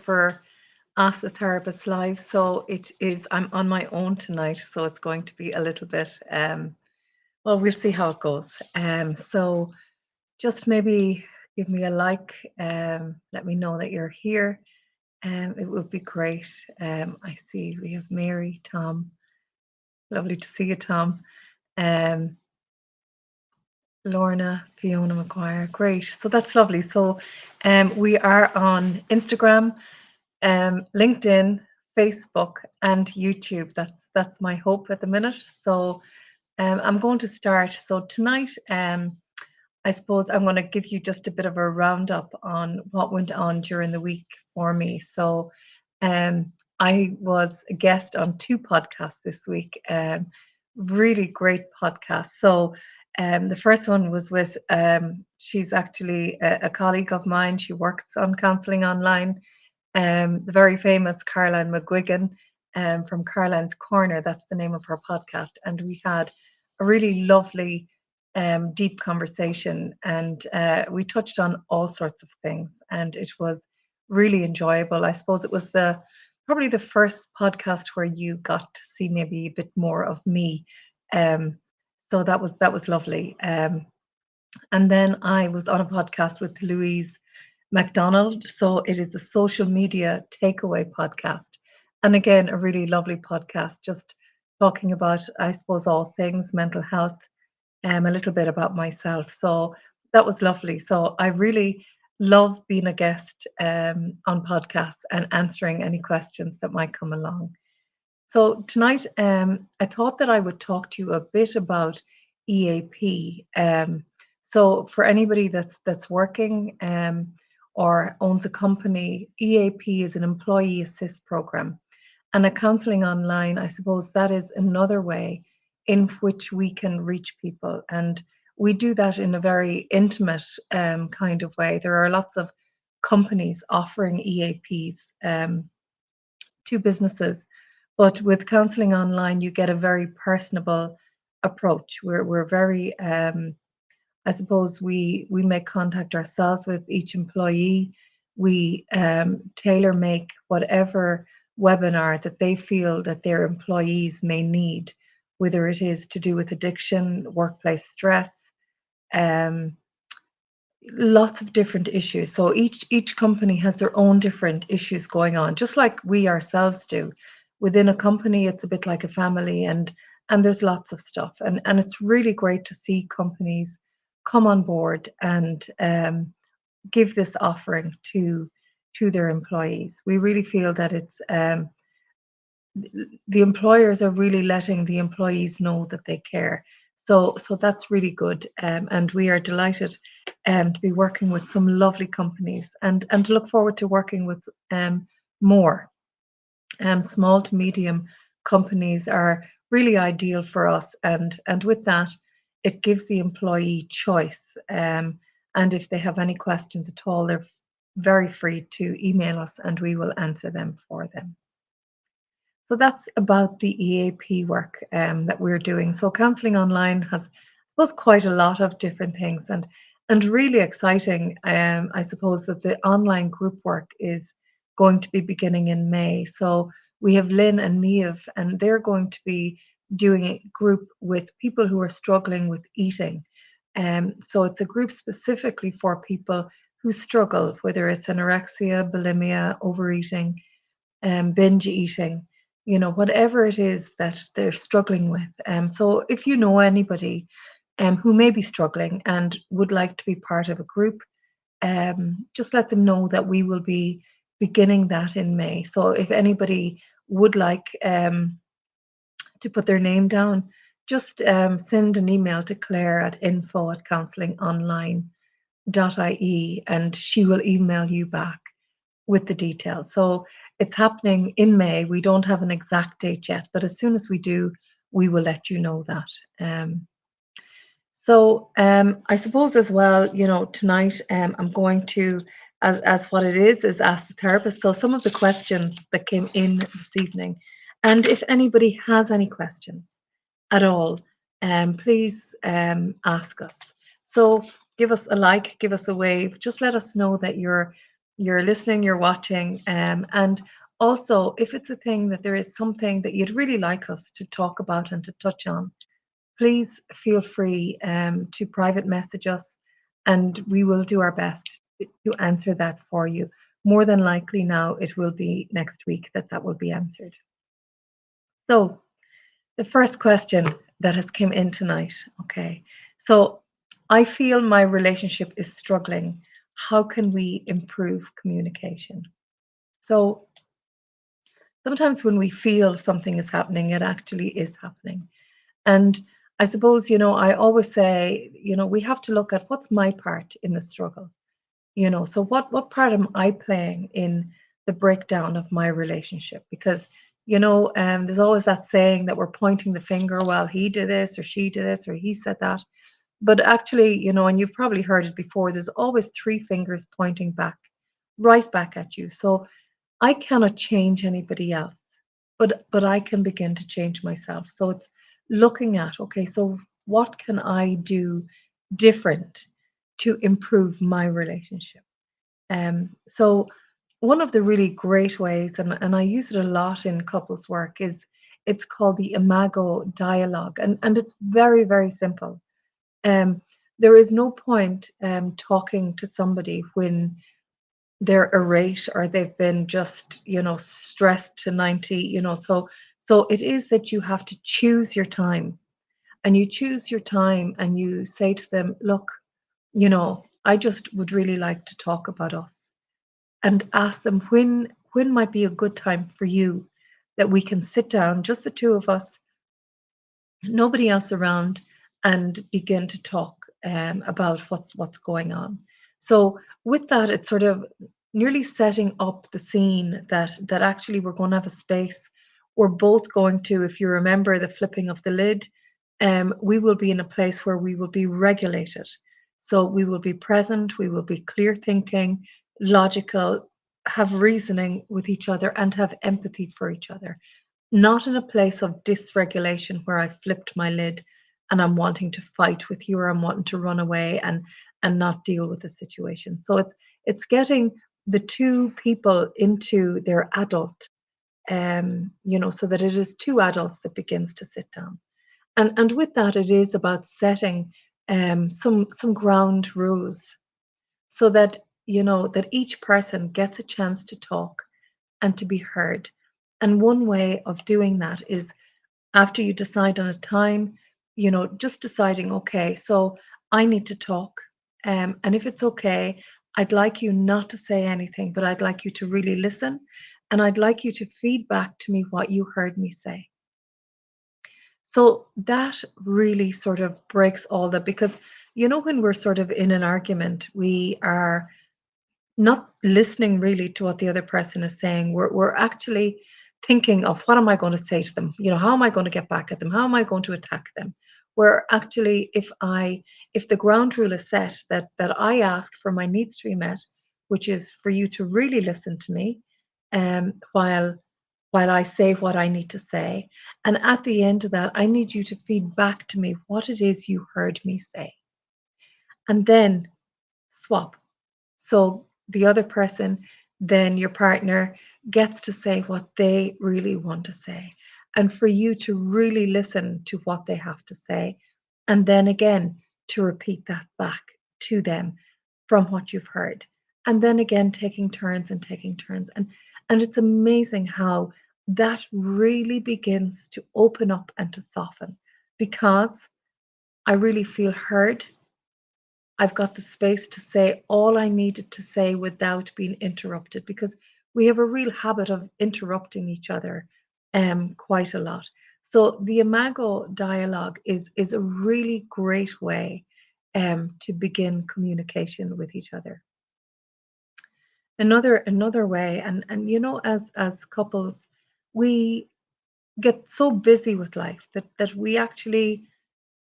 for Ask the Therapist Live. So I'm on my own tonight, so it's going to be a little bit, well, we'll see how it goes. So just maybe give me a like, let me know that you're here. It would be great. I see we have Mary, Tom. Lovely to see you, Tom. Um, Lorna, Fiona McGuire. Great. So that's lovely. So we are on Instagram, LinkedIn, Facebook, and YouTube. That's my hope at the minute. So I'm going to start. So tonight, I suppose I'm going to give you just a bit of a roundup on what went on during the week for me. So I was a guest on two podcasts this week. Really great podcasts. So the first one was with she's actually a colleague of mine. She works on counselling online. The very famous Caroline McGuigan from Caroline's Corner. That's the name of her podcast. And we had a really lovely, deep conversation, and we touched on all sorts of things, and it was really enjoyable. I suppose it was probably the first podcast where you got to see maybe a bit more of me. Um, so that was lovely. And then I was on a podcast with Louise MacDonald. So it is the Social Media Takeaway podcast. And again, a really lovely podcast, just talking about, I suppose, all things mental health, a little bit about myself. So that was lovely. So I really love being a guest on podcasts and answering any questions that might come along. So tonight, I thought that I would talk to you a bit about EAP. So for anybody that's working or owns a company, EAP is an employee assist program, and a counselling online. I suppose that is another way in which we can reach people, and we do that in a very intimate kind of way. There are lots of companies offering EAPs to businesses. But with counselling online, you get a very personable approach. We're very, I suppose we make contact ourselves with each employee. We tailor make whatever webinar that they feel that their employees may need, whether it is to do with addiction, workplace stress, um, lots of different issues. So each company has their own different issues going on, just like we ourselves do. Within a company, it's a bit like a family, and there's lots of stuff, and it's really great to see companies come on board and give this offering to their employees. We really feel that it's the employers are really letting the employees know that they care. So that's really good, and we are delighted to be working with some lovely companies, and to look forward to working with more. Small to medium companies are really ideal for us, and with that, it gives the employee choice. And if they have any questions at all, they're very free to email us, and we will answer them for them. So that's about the EAP work that we're doing. So counselling online has, I suppose, quite a lot of different things, and really exciting. I suppose that the online group work is going to be beginning in May. So we have Lynn and Neve, and they're going to be doing a group with people who are struggling with eating. So it's a group specifically for people who struggle, whether it's anorexia, bulimia, overeating, binge eating, whatever it is that they're struggling with. So if you know anybody who may be struggling and would like to be part of a group, just let them know that we will be beginning that in May. So if anybody would like to put their name down, just send an email to Claire at info@counsellingonline.ie, and she will email you back with the details. So it's happening in May. We don't have an exact date yet, but as soon as we do, we will let you know that. So I suppose as well, tonight I'm going to, as what it is Ask the Therapist. So some of the questions that came in this evening, and if anybody has any questions at all, please ask us. So give us a like, give us a wave, just let us know that you're you're listening, you're watching, and also if it's a thing that there is something that you'd really like us to talk about and to touch on, please feel free to private message us, and we will do our best to answer that for you. More than likely now, it will be next week that that will be answered. So, the first question that has come in tonight, okay. So, I feel my relationship is struggling. How can we improve communication? So, sometimes when we feel something is happening, it actually is happening. And I suppose, I always say, we have to look at what's my part in the struggle. So what part am I playing in the breakdown of my relationship? Because, there's always that saying that we're pointing the finger, well, he did this or she did this or he said that. But actually, and you've probably heard it before, there's always three fingers pointing back, right back at you. So I cannot change anybody else, but I can begin to change myself. So it's looking at, okay, so what can I do different to improve my relationship? So one of the really great ways, and I use it a lot in couples work, is it's called the Imago dialogue, and it's very, very simple. Um, there is no point talking to somebody when they're irate or they've been just stressed to 90. So it is that you have to choose your time, and you choose your time and you say to them, look, I just would really like to talk about us, and ask them when might be a good time for you that we can sit down, just the two of us, nobody else around, and begin to talk about what's going on. So with that, it's sort of nearly setting up the scene that actually we're going to have a space. We're both going to, if you remember the flipping of the lid, we will be in a place where we will be regulated. So we will be present, we will be clear thinking, logical, have reasoning with each other, and have empathy for each other, not in a place of dysregulation where I flipped my lid and I'm wanting to fight with you, or I'm wanting to run away and not deal with the situation. So it's getting the two people into their adult, so that it is two adults that begins to sit down. And with that, it is about setting some ground rules, so that that each person gets a chance to talk and to be heard. And one way of doing that is, after you decide on a time, just deciding, okay, so I need to talk. And if it's okay, I'd like you not to say anything, but I'd like you to really listen. And I'd like you to feed back to me what you heard me say. So that really sort of breaks all that, because, when we're sort of in an argument, we are not listening really to what the other person is saying. We're actually thinking of, what am I going to say to them? How am I going to get back at them? How am I going to attack them? Where actually, if the ground rule is set, that I ask for my needs to be met, which is for you to really listen to me, while I say what I need to say, and at the end of that, I need you to feed back to me what it is you heard me say, and then swap. So the other person, then your partner, gets to say what they really want to say. And for you to really listen to what they have to say. And then again, to repeat that back to them from what you've heard. And then again, taking turns and taking turns. And it's amazing how that really begins to open up and to soften, because I really feel heard. I've got the space to say all I needed to say without being interrupted, because we have a real habit of interrupting each other quite a lot. So the Imago dialogue is a really great way to begin communication with each other. Another way, and as couples, we get so busy with life that we actually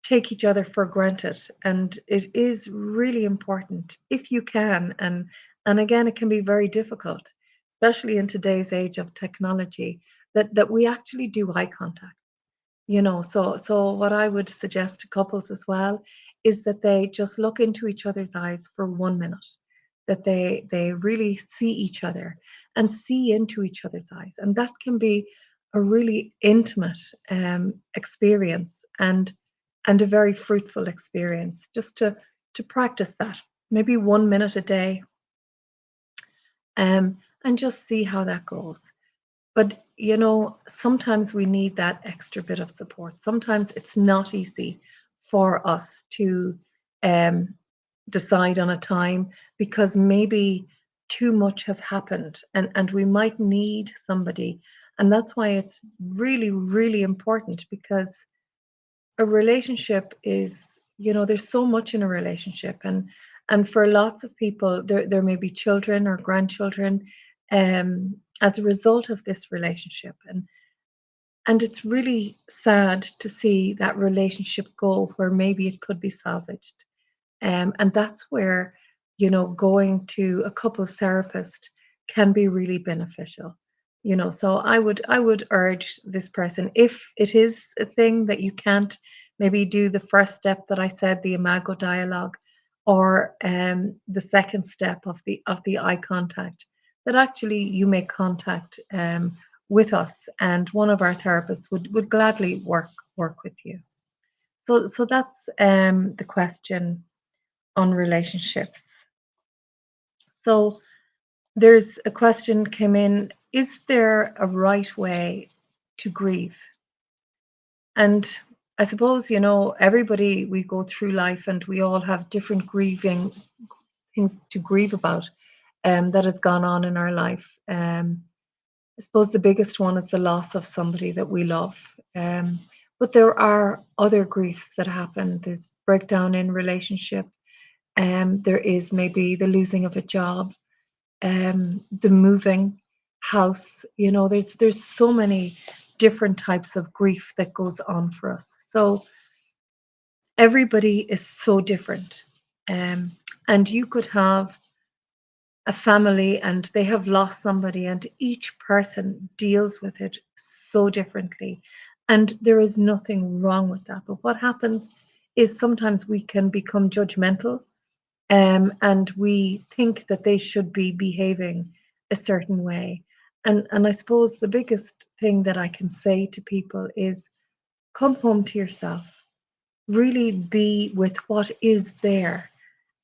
take each other for granted, and it is really important, if you can, and again, it can be very difficult, especially in today's age of technology, that we actually do eye contact. So what I would suggest to couples as well is that they just look into each other's eyes for 1 minute, that they really see each other and see into each other's eyes, and that can be a really intimate experience, and a very fruitful experience, just to practice that, maybe 1 minute a day, and just see how that goes. But sometimes we need that extra bit of support. Sometimes it's not easy for us to um, decide on a time, because maybe too much has happened, and we might need somebody. And that's why it's really, really important, because a relationship is, there's so much in a relationship, and for lots of people, there may be children or grandchildren as a result of this relationship, and it's really sad to see that relationship go where maybe it could be salvaged. And that's where, going to a couples therapist can be really beneficial. So I would urge this person, if it is a thing that you can't maybe do the first step that I said, the imago dialogue, or the second step of the eye contact, that actually you make contact with us, and one of our therapists would gladly work with you. So that's the question on relationships. So there's a question came in: is there a right way to grieve? And I suppose, everybody, we go through life and we all have different grieving things to grieve about that has gone on in our life. I suppose the biggest one is the loss of somebody that we love. Um, but there are other griefs that happen. There's breakdown in relationship. There is maybe the losing of a job, the moving house. There's so many different types of grief that goes on for us. So everybody is so different, um, and you could have a family and they have lost somebody, and each person deals with it so differently, and there is nothing wrong with that. But what happens is sometimes we can become judgmental, and we think that they should be behaving a certain way. And I suppose the biggest thing that I can say to people is, come home to yourself, really be with what is there,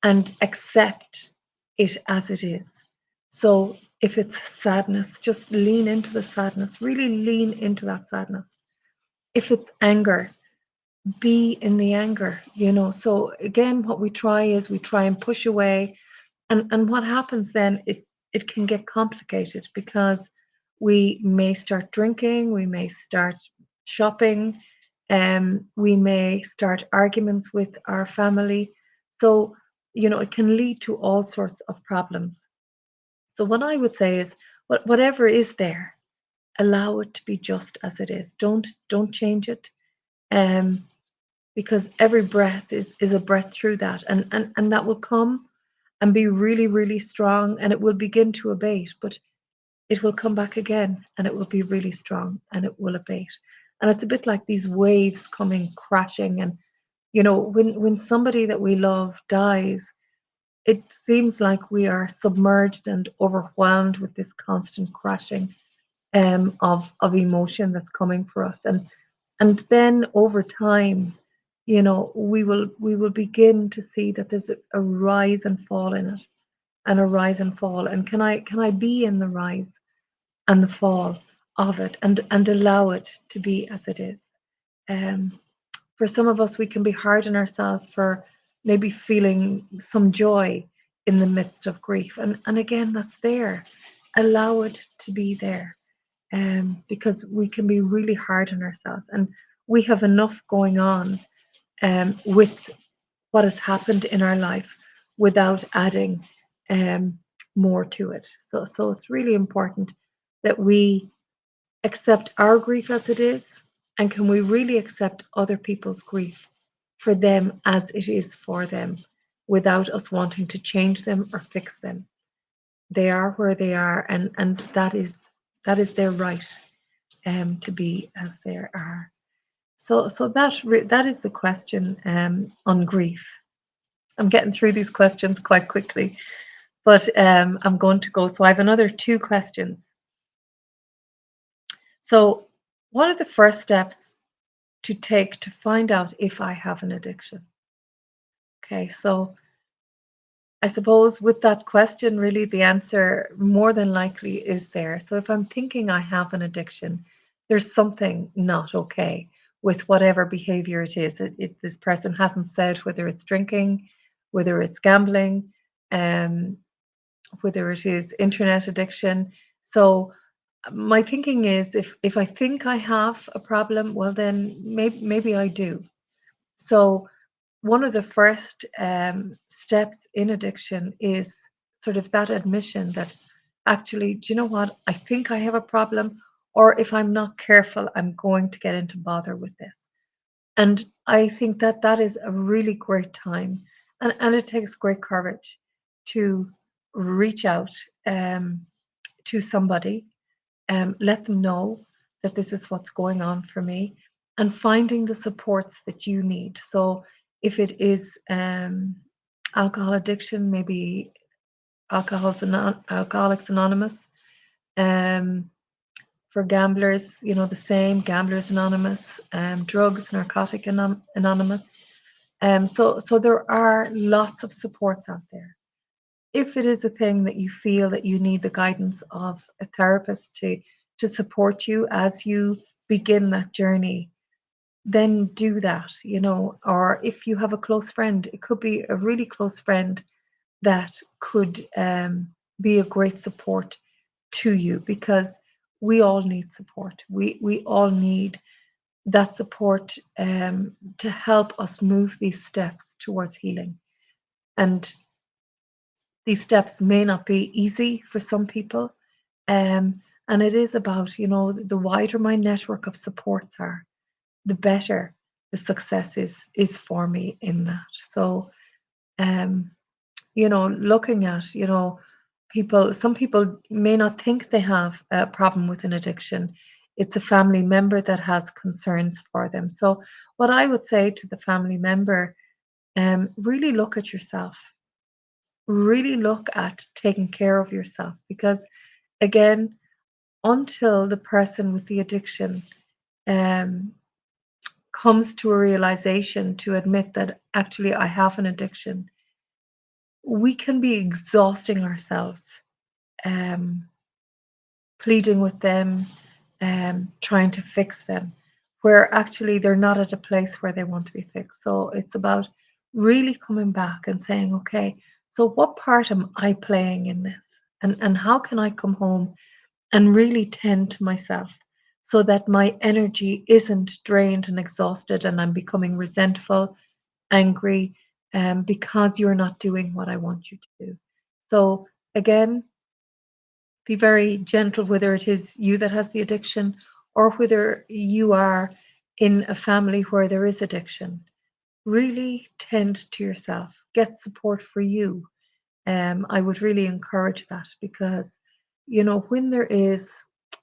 and accept it as it is. So if it's sadness, just lean into the sadness, really lean into that sadness. If it's anger, be in the anger. So again, what we try is we try and push away, and what happens then, it can get complicated, because we may start drinking, we may start shopping, we may start arguments with our family. So, it can lead to all sorts of problems. So what I would say is, whatever is there, allow it to be just as it is. Don't change it. Um, because every breath is a breath through that, and that will come and be really, really strong, and it will begin to abate, but it will come back again, and it will be really strong, and it will abate. And it's a bit like these waves coming crashing. And when somebody that we love dies, it seems like we are submerged and overwhelmed with this constant crashing of emotion that's coming for us. And then over time, we will begin to see that there's a rise and fall in it, and a rise and fall. And can I be in the rise and the fall of it, and allow it to be as it is. um for some of us, we can be hard on ourselves for maybe feeling some joy in the midst of grief, and again, that's there. Allow it to be there, because we can be really hard on ourselves, and we have enough going on with what has happened in our life, without adding um, more to it. So it's really important that we accept our grief as it is, and can we really accept other people's grief for them as it is for them, without us wanting to change them or fix them. They are where they are, and that is their right, to be as they are. So that is the question on grief. I'm getting through these questions quite quickly. But I'm going to go. So I have another two questions. So, what are the first steps to take to find out if I have an addiction? Okay, so I suppose with that question, really the answer more than likely is there. So if I'm thinking I have an addiction, there's something not okay with whatever behavior it is. This person hasn't said whether it's drinking, whether it's gambling, um, whether it is internet addiction. So my thinking is if I think I have a problem, well then maybe I do. So one of the first steps in addiction is sort of that admission that actually, do you know what? I think I have a problem, or if I'm not careful, I'm going to get into bother with this. And I think that that is a really great time, and it takes great courage to reach out um, to somebody, let them know that this is what's going on for me, and finding the supports that you need. So if it is alcohol addiction, maybe Alcoholics Anonymous. Um, for gamblers, the same, Gamblers Anonymous, drugs, Anonymous. So there are lots of supports out there. If it is a thing that you feel that you need the guidance of a therapist to support you as you begin that journey, then do that, or if you have a close friend, it could be a really close friend that could be a great support to you, because we all need support. We all need that support to help us move these steps towards healing. And these steps may not be easy for some people. And it is about, the wider my network of supports are, the better the success is for me in that. So um, looking at, some people may not think they have a problem with an addiction. It's a family member that has concerns for them. So what I would say to the family member, really look at yourself, really look at taking care of yourself, because again, until the person with the addiction um, comes to a realization to admit that actually I have an addiction, we can be exhausting ourselves, um, pleading with them, trying to fix them, where actually they're not at a place where they want to be fixed. So it's about really coming back and saying, okay, so what part am I playing in this? And how can I come home and really tend to myself so that my energy isn't drained and exhausted and I'm becoming resentful, angry, because you're not doing what I want you to do. So again, be very gentle, whether it is you that has the addiction or whether you are in a family where there is addiction. Really tend to yourself, get support for you. I would really encourage that, because when there is,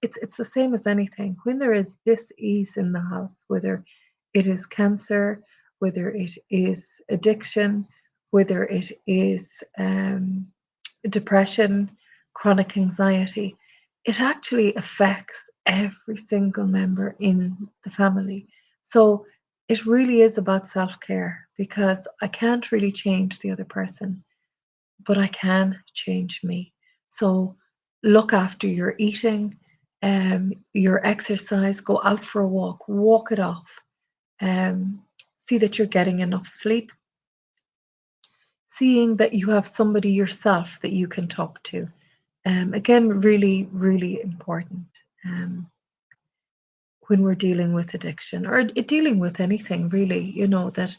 it's the same as anything. When there is dis-ease in the house, whether it is cancer, whether it is addiction, whether it is depression, chronic anxiety, it actually affects every single member in the family. So it really is about self-care, because I can't really change the other person, but I can change me. So look after your eating, your exercise, go out for a walk it off, see that you're getting enough sleep, seeing that you have somebody yourself that you can talk to. Again, really, really important when we're dealing with addiction or dealing with anything, really, that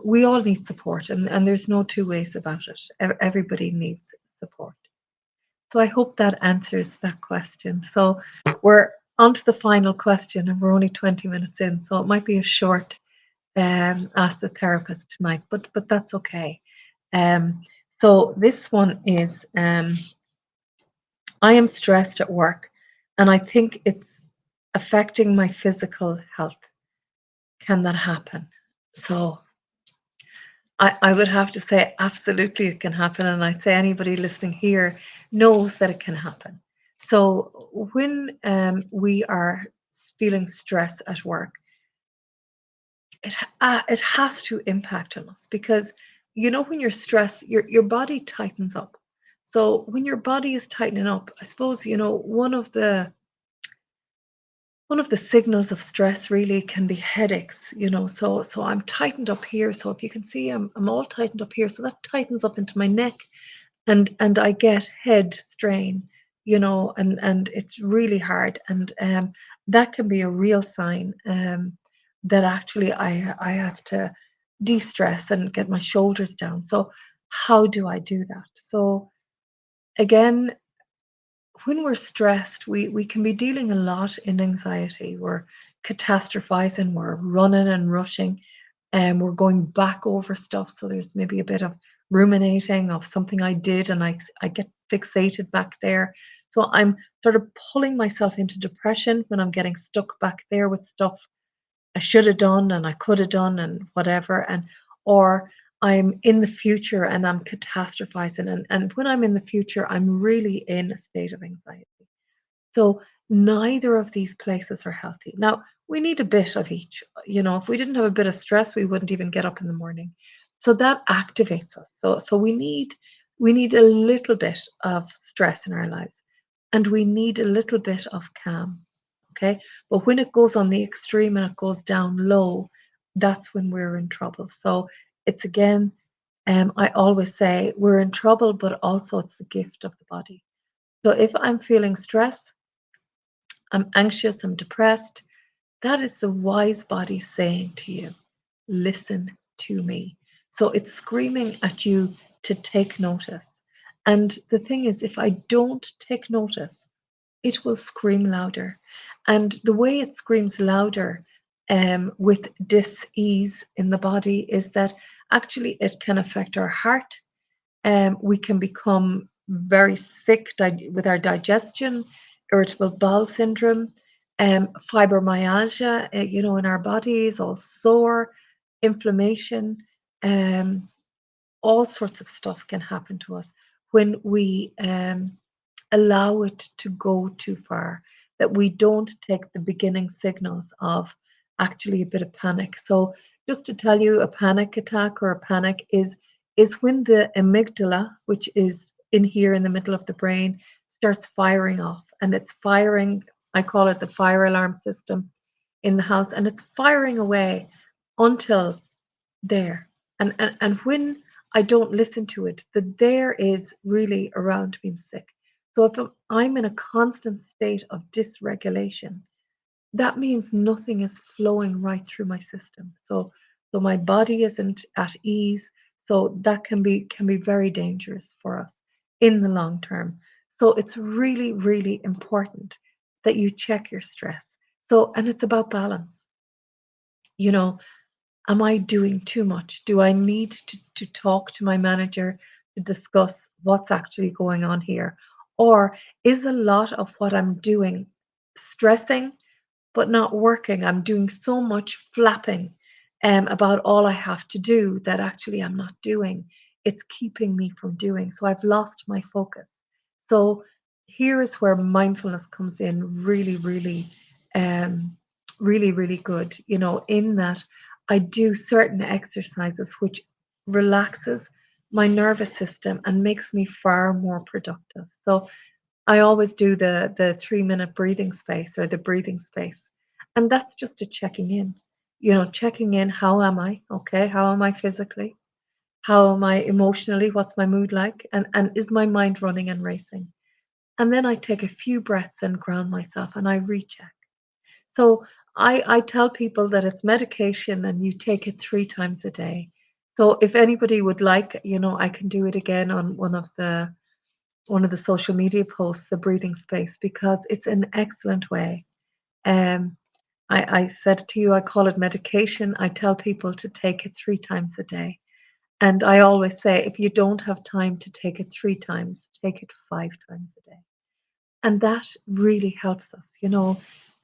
we all need support, and there's no two ways about it. Everybody needs support. So I hope that answers that question. So we're on to the final question, and we're only 20 minutes in, so it might be a short Ask the Therapist tonight, but that's okay. Um, so this one is I am stressed at work, and I think it's affecting my physical health. Can that happen? So I would have to say absolutely it can happen, and I'd say anybody listening here knows that it can happen. So when we are feeling stress at work, it has to impact on us because when you're stressed, your body tightens up. So when your body is tightening up, I suppose one of the signals of stress really can be headaches. So I'm tightened up here. So if you can see, I'm all tightened up here. So that tightens up into my neck, and I get head strain, and it's really hard. And that can be a real sign that actually I have to de-stress and get my shoulders down. So how do I do that? So again, when we're stressed, we can be dealing a lot in anxiety. We're catastrophizing, we're running and rushing, and we're going back over stuff. So there's maybe a bit of ruminating of something I did, and I get fixated back there. So I'm sort of pulling myself into depression when I'm getting stuck back there with stuff I should have done and I could have done and whatever. Or I'm in the future and I'm catastrophizing. And when I'm in the future, I'm really in a state of anxiety. So neither of these places are healthy. Now, we need a bit of each. If we didn't have a bit of stress, we wouldn't even get up in the morning. So that activates us. So we need a little bit of stress in our lives, and we need a little bit of calm. Okay? But when it goes on the extreme and it goes down low, that's when we're in trouble. So it's again, I always say we're in trouble, but also it's the gift of the body. So if I'm feeling stress, I'm anxious, I'm depressed. That is the wise body saying to you, listen to me. So it's screaming at you to take notice. And the thing is, if I don't take notice, it will scream louder. And the way it screams louder with dis-ease in the body is that actually it can affect our heart. We can become very sick with our digestion, irritable bowel syndrome, fibromyalgia, in our bodies, all sore, inflammation, um, all sorts of stuff can happen to us when we allow it to go too far, that we don't take the beginning signals of actually a bit of panic. So just to tell you, a panic attack or a panic is when the amygdala, which is in here in the middle of the brain, starts firing off. And it's firing, I call it the fire alarm system in the house, and it's firing away until there. And when I don't listen to it, the there is really around being sick. So if I'm in a constant state of dysregulation, that means nothing is flowing right through my system. So my body isn't at ease. So that can be very dangerous for us in the long term. So it's really, really important that you check your stress. So, and it's about balance. You know, am I doing too much? Do I need to talk to my manager to discuss what's actually going on here? Or is a lot of what I'm doing stressing but not working? I'm doing so much flapping about all I have to do that actually I'm not doing. It's keeping me from doing. So I've lost my focus. So here is where mindfulness comes in really, really, um, really, really good. In that I do certain exercises which relaxes my nervous system and makes me far more productive. So I always do the 3-minute breathing space or the breathing space. And that's just a checking in. Checking in, how am I? Okay, how am I physically? How am I emotionally? What's my mood like? And is my mind running and racing? And then I take a few breaths and ground myself and I recheck. So I tell people that it's medication and you take it 3 times a day. So if anybody would like, I can do it again on one of the social media posts, the breathing space, because it's an excellent way. Um, I said to you, I call it medication. I tell people to take it 3 times a day. And I always say, if you don't have time to take it 3 times, take it 5 times a day. And that really helps us.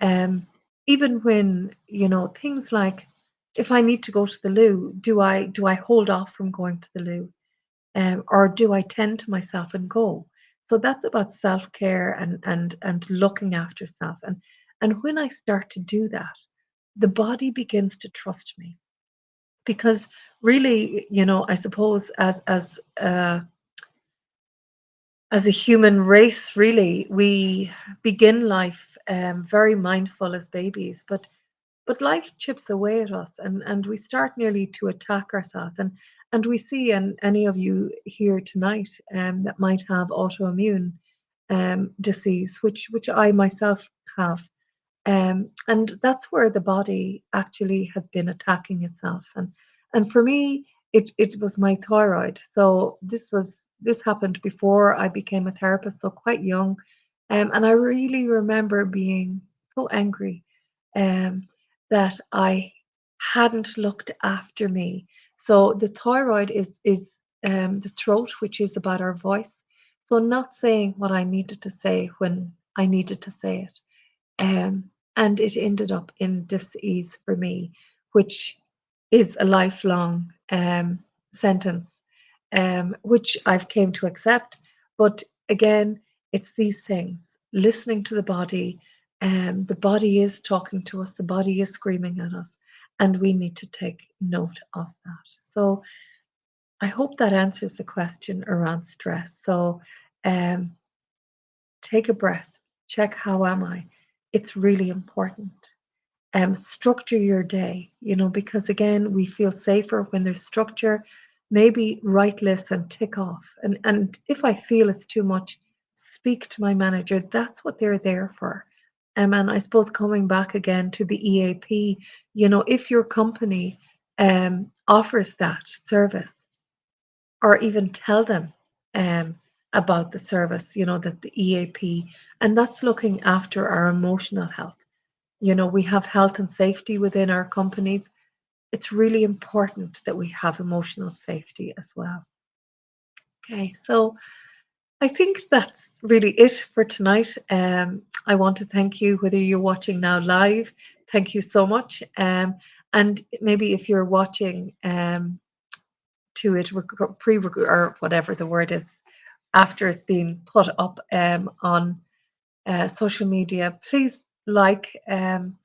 Um, even when, things like if I need to go to the loo, do I hold off from going to the loo, or do I tend to myself and go? So that's about self care and looking after self. And when I start to do that, the body begins to trust me because really, I suppose as a human race, really, we begin life very mindful as babies, but life chips away at us, and we start nearly to attack ourselves. And we see, and any of you here tonight that might have autoimmune disease, which I myself have. And that's where the body actually has been attacking itself. And for me, it was my thyroid. So this happened before I became a therapist, so quite young. And I really remember being so angry um, that I hadn't looked after me. So the thyroid is the throat, which is about our voice. So not saying what I needed to say when I needed to say it. And it ended up in dis-ease for me, which is a lifelong sentence, which I've came to accept. But again, it's these things, listening to the body. The body is talking to us, the body is screaming at us, and we need to take note of that. So I hope that answers the question around stress. So um, take a breath, check how am I. It's really important. Structure your day, because again, we feel safer when there's structure. Maybe write lists and tick off. And if I feel it's too much, speak to my manager. That's what they're there for. And I suppose coming back again to the EAP, if your company offers that service, or even tell them um, about the service, that the EAP, and that's looking after our emotional health. We have health and safety within our companies. It's really important that we have emotional safety as well. Okay, so I think that's really it for tonight. I want to thank you, whether you're watching now live, thank you so much. And maybe if you're watching to it pre or whatever the word is after it's been put up on social media, please like and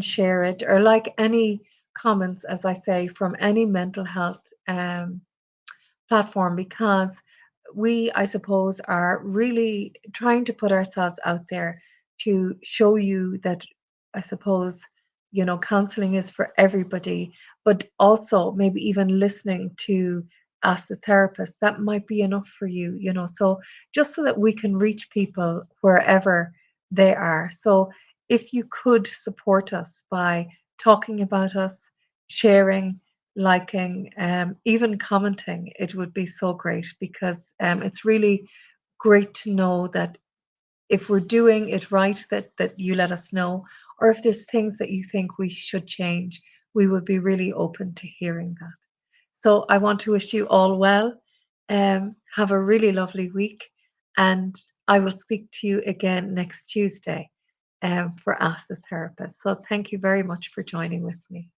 share it, or like any comments, as I say, from any mental health platform, because we, I suppose, are really trying to put ourselves out there to show you that, I suppose, counseling is for everybody, but also maybe even listening to Ask the Therapist, that might be enough for you, so just so that we can reach people wherever they are. So if you could support us by talking about us, sharing, liking, even commenting, it would be so great, because it's really great to know that if we're doing it right, that you let us know, or if there's things that you think we should change, we would be really open to hearing that. So I want to wish you all well. Have a really lovely week, and I will speak to you again next Tuesday for Ask the Therapist. So thank you very much for joining with me.